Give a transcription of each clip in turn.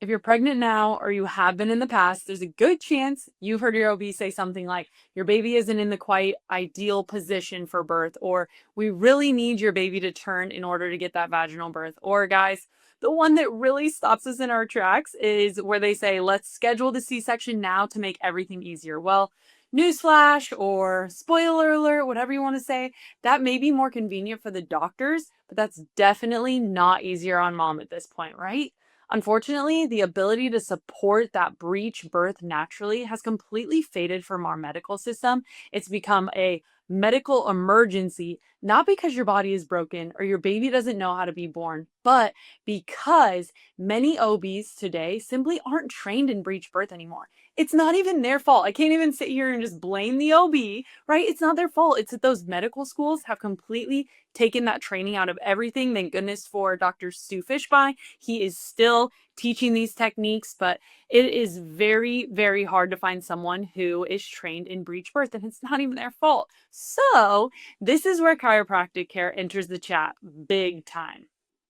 If you're pregnant now or you have been in the past, there's a good chance you've heard your OB say something like, your baby isn't in the quite ideal position for birth, or we really need your baby to turn in order to get that vaginal birth. Or, guys, the one that really stops us in our tracks is where they say, let's schedule the C-section now to make everything easier. Well, newsflash or spoiler alert, whatever you want to say, that may be more convenient for the doctors, but that's definitely not easier on mom at this point, right? Unfortunately, the ability to support that breech birth naturally has completely faded from our medical system. It's become a medical emergency, not because your body is broken or your baby doesn't know how to be born, but because many OBs today simply aren't trained in breech birth anymore. It's not even their fault. I can't even sit here and just blame the OB, right? It's not their fault. It's that those medical schools have completely taken that training out of everything. Thank goodness for Dr. Stu Fishby. He is still teaching these techniques, but it is very, very hard to find someone who is trained in breech birth, and it's not even their fault. So this is where chiropractic care enters the chat big time.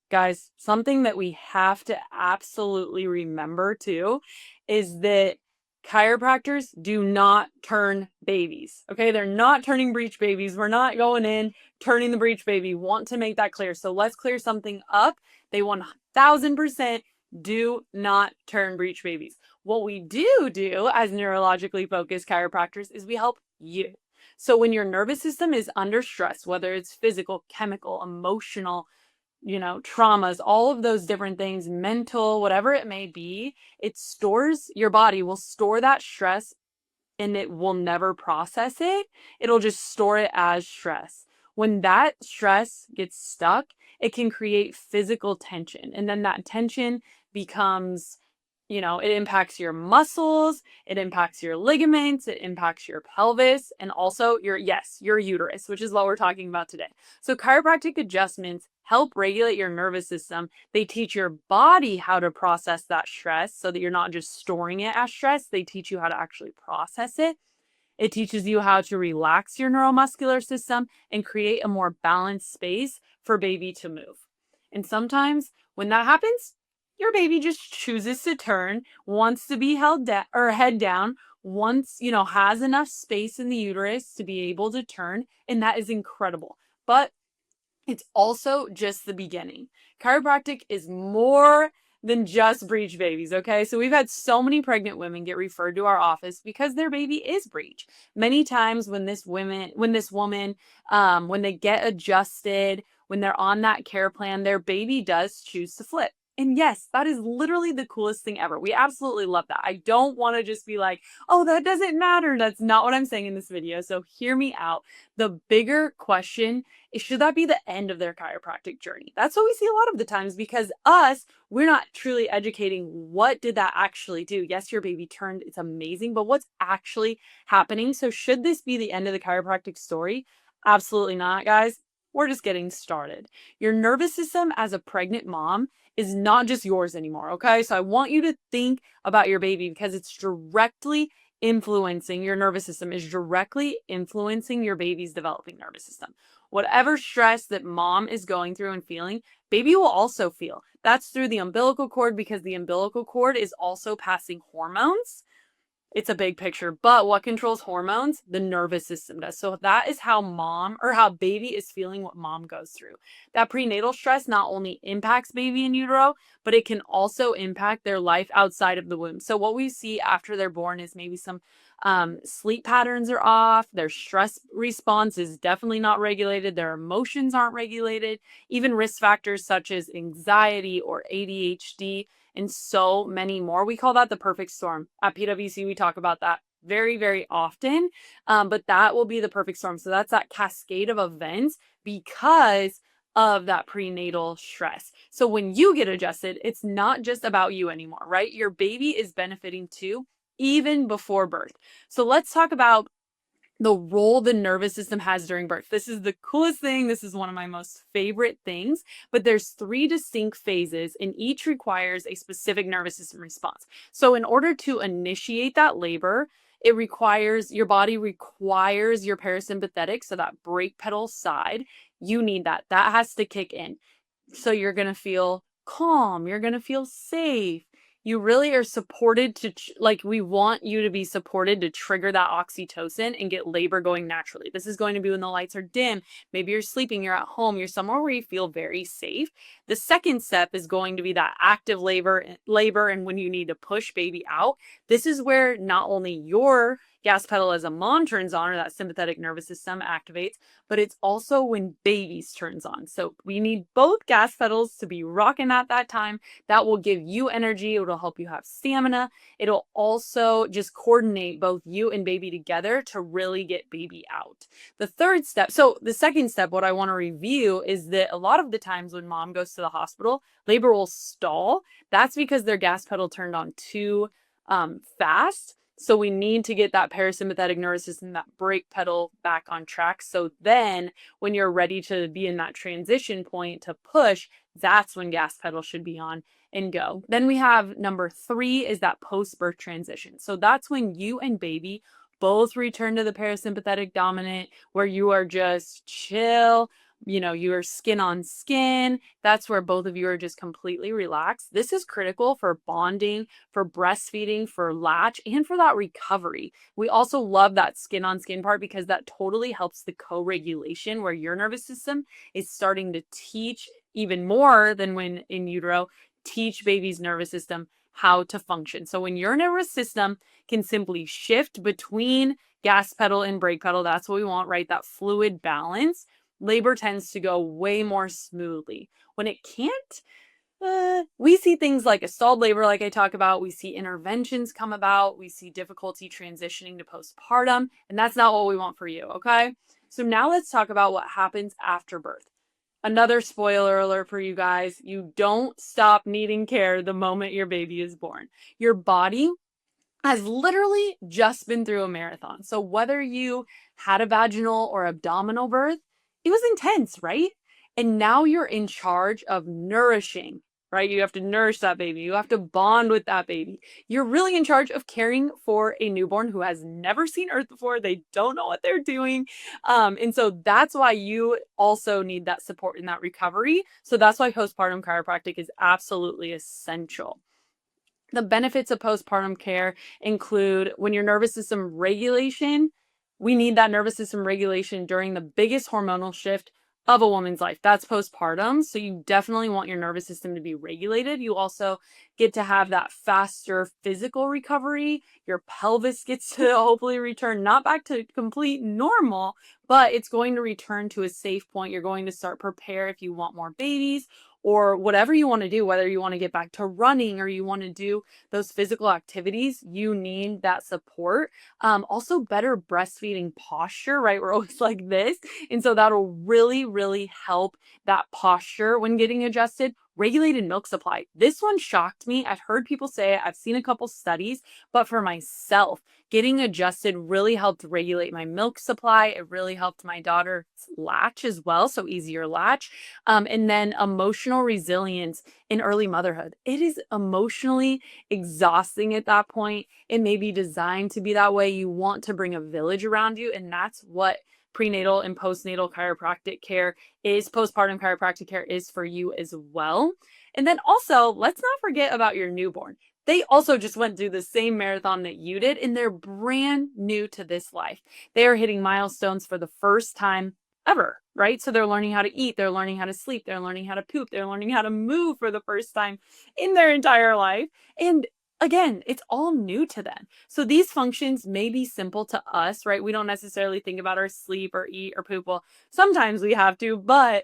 Guys, something that we have to absolutely remember too is that chiropractors do not turn babies. Okay, they're not turning breech babies. We're not going in turning the breech baby. Want to make that clear. So let's clear something up. They 1000% do not turn breech babies. What we do as neurologically focused chiropractors is we help you. So when your nervous system is under stress, whether it's physical, chemical, emotional, traumas, all of those different things, mental, whatever it may be, your body will store that stress and it will never process it. It'll just store it as stress. When that stress gets stuck, it can create physical tension. And then that tension becomes, it impacts your muscles, it impacts your ligaments, it impacts your pelvis, and also your uterus, which is what we're talking about today. So chiropractic adjustments help regulate your nervous system. They teach your body how to process that stress so that you're not just storing it as stress. They teach you how to actually process it. It teaches you how to relax your neuromuscular system and create a more balanced space for baby to move. And sometimes when that happens, your baby just chooses to turn, wants to be held down or head down, has enough space in the uterus to be able to turn, and that is incredible. But it's also just the beginning. Chiropractic is more than just breech babies, okay? So we've had so many pregnant women get referred to our office because their baby is breech. Many times when this woman, when they get adjusted, when they're on that care plan, their baby does choose to flip. And yes, that is literally the coolest thing ever. We absolutely love that. I don't want to just be like, oh, that doesn't matter. That's not what I'm saying in this video. So hear me out. The bigger question is, should that be the end of their chiropractic journey? That's what we see a lot of the times, because we're not truly educating what did that actually do. Yes, your baby turned. It's amazing. But what's actually happening? So should this be the end of the chiropractic story? Absolutely not, guys. We're just getting started. Your nervous system as a pregnant mom is not just yours anymore, okay? So I want you to think about your baby, because it's directly influencing your nervous system, is directly influencing your baby's developing nervous system. Whatever stress that mom is going through and feeling, baby will also feel. That's through the umbilical cord, because the umbilical cord is also passing hormones. It's a big picture, but what controls hormones? The nervous system does. So that is how how baby is feeling what mom goes through. That prenatal stress not only impacts baby in utero, but it can also impact their life outside of the womb. So what we see after they're born is maybe some sleep patterns are off. Their stress response is definitely not regulated. Their emotions aren't regulated. Even risk factors such as anxiety or ADHD and so many more. We call that the perfect storm. At PwC, we talk about that very, very often, but that will be the perfect storm. So that's that cascade of events because of that prenatal stress. So when you get adjusted, it's not just about you anymore, right? Your baby is benefiting too, even before birth. So let's talk about the role the nervous system has during birth. This is the coolest thing. This is one of my most favorite things, but there's 3 distinct phases and each requires a specific nervous system response. So in order to initiate that labor, your body requires your parasympathetic, so that brake pedal side, you need that. That has to kick in. So you're going to feel calm. You're going to feel safe. you really are supported to, like, we want you to be supported to trigger that oxytocin and get labor going naturally. This is going to be when the lights are dim. Maybe you're sleeping, you're at home, you're somewhere where you feel very safe. The second step is going to be that active labor, and when you need to push baby out. This is where not only your gas pedal as a mom turns on, or that sympathetic nervous system activates, but it's also when baby's turns on. So we need both gas pedals to be rocking at that time. That will give you energy. It'll help you have stamina. It'll also just coordinate both you and baby together to really get baby out. The third step, so the second step, what I want to review is that a lot of the times when mom goes to the hospital, labor will stall. That's because their gas pedal turned on too fast. So we need to get that parasympathetic nervous system, that brake pedal back on track. So then when you're ready to be in that transition point to push, that's when gas pedal should be on and go. Then we have number 3 is that post-birth transition. So that's when you and baby both return to the parasympathetic dominant, where you are just chill, you are skin on skin. That's where both of you are just completely relaxed. This is critical for bonding, for breastfeeding, for latch, and for that recovery. We also love that skin on skin part because that totally helps the co-regulation, where your nervous system is starting to teach even more than when in utero, teach baby's nervous system how to function. So when your nervous system can simply shift between gas pedal and brake pedal, that's what we want, right? That fluid balance. Labor tends to go way more smoothly. When it can't, we see things like a stalled labor, like I talk about. We see interventions come about. We see difficulty transitioning to postpartum, and that's not what we want for you, okay? So now let's talk about what happens after birth. Another spoiler alert for you guys. You don't stop needing care the moment your baby is born. Your body has literally just been through a marathon. So whether you had a vaginal or abdominal birth, it was intense, right? And now you're in charge of nourishing, right? You have to nourish that baby. You have to bond with that baby. You're really in charge of caring for a newborn who has never seen Earth before. They don't know what they're doing. And so that's why you also need that support in that recovery. So that's why postpartum chiropractic is absolutely essential. The benefits of postpartum care include when your nervous system regulation, we need that nervous system regulation during the biggest hormonal shift of a woman's life. That's postpartum. So you definitely want your nervous system to be regulated. You also get to have that faster physical recovery. Your pelvis gets to hopefully return not back to complete normal, but it's going to return to a safe point. You're going to start prepare if you want more babies or whatever you want to do, whether you want to get back to running or you want to do those physical activities, you need that support. Also better breastfeeding posture, right? We're always like this. And so that'll really, really help that posture when getting adjusted. Regulated milk supply. This one shocked me. I've heard people say it. I've seen a couple studies, but for myself, getting adjusted really helped regulate my milk supply. It really helped my daughter's latch as well. So easier latch. And then emotional resilience in early motherhood. It is emotionally exhausting at that point. It may be designed to be that way. You want to bring a village around you. And that's what prenatal and postnatal chiropractic care is, postpartum chiropractic care is for you as well. And then also, let's not forget about your newborn. They also just went through the same marathon that you did, and they're brand new to this life. They are hitting milestones for the first time ever, right? So they're learning how to eat, they're learning how to sleep, they're learning how to poop, they're learning how to move for the first time in their entire life. And again, it's all new to them. So these functions may be simple to us, right? We don't necessarily think about our sleep or eat or poop. Well, sometimes we have to, but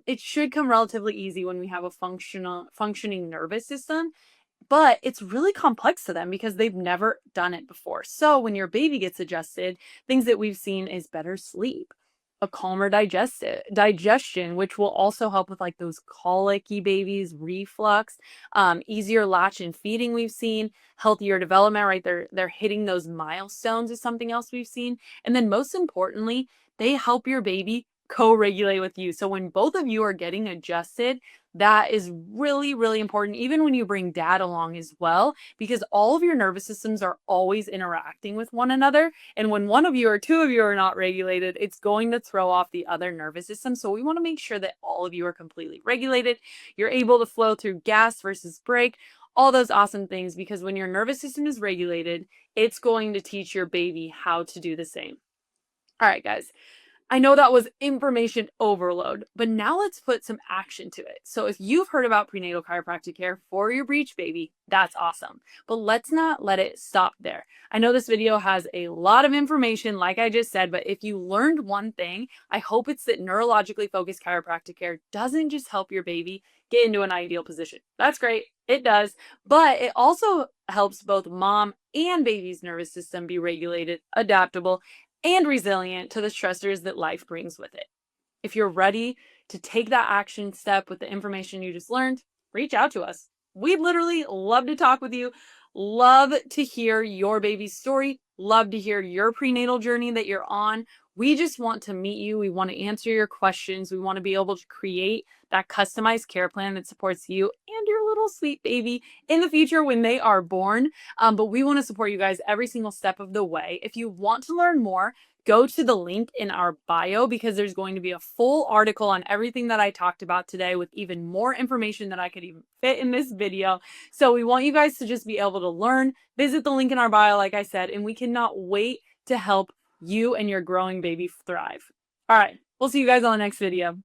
it should come relatively easy when we have a functioning nervous system. But it's really complex to them because they've never done it before. So when your baby gets adjusted, things that we've seen is better sleep, a calmer digestion, which will also help with like those colicky babies, reflux, easier latch and feeding we've seen, healthier development, right? They're hitting those milestones is something else we've seen. And then most importantly, they help your baby co-regulate with you. So when both of you are getting adjusted, that is really, really important, even when you bring dad along as well, because all of your nervous systems are always interacting with one another. And when one of you or two of you are not regulated, it's going to throw off the other nervous system. So we want to make sure that all of you are completely regulated. You're able to flow through gas versus brake. all those awesome things, because when your nervous system is regulated, it's going to teach your baby how to do the same. All right, guys. I know that was information overload, but now let's put some action to it. So if you've heard about prenatal chiropractic care for your breech baby, that's awesome. But let's not let it stop there. I know this video has a lot of information, like I just said, but if you learned one thing, I hope it's that neurologically focused chiropractic care doesn't just help your baby get into an ideal position. That's great. It does. But it also helps both mom and baby's nervous system be regulated, adaptable, and resilient to the stressors that life brings with it. If you're ready to take that action step with the information you just learned, reach out to us. We'd literally love to talk with you, love to hear your baby's story, love to hear your prenatal journey that you're on. We just want to meet you. We want to answer your questions. We want to be able to create that customized care plan that supports you and your little sweet baby in the future when they are born. But we want to support you guys every single step of the way. If you want to learn more, go to the link in our bio, because there's going to be a full article on everything that I talked about today with even more information that I could even fit in this video. So we want you guys to just be able to learn. Visit the link in our bio, like I said, and we cannot wait to help you and your growing baby thrive. All right, we'll see you guys on the next video.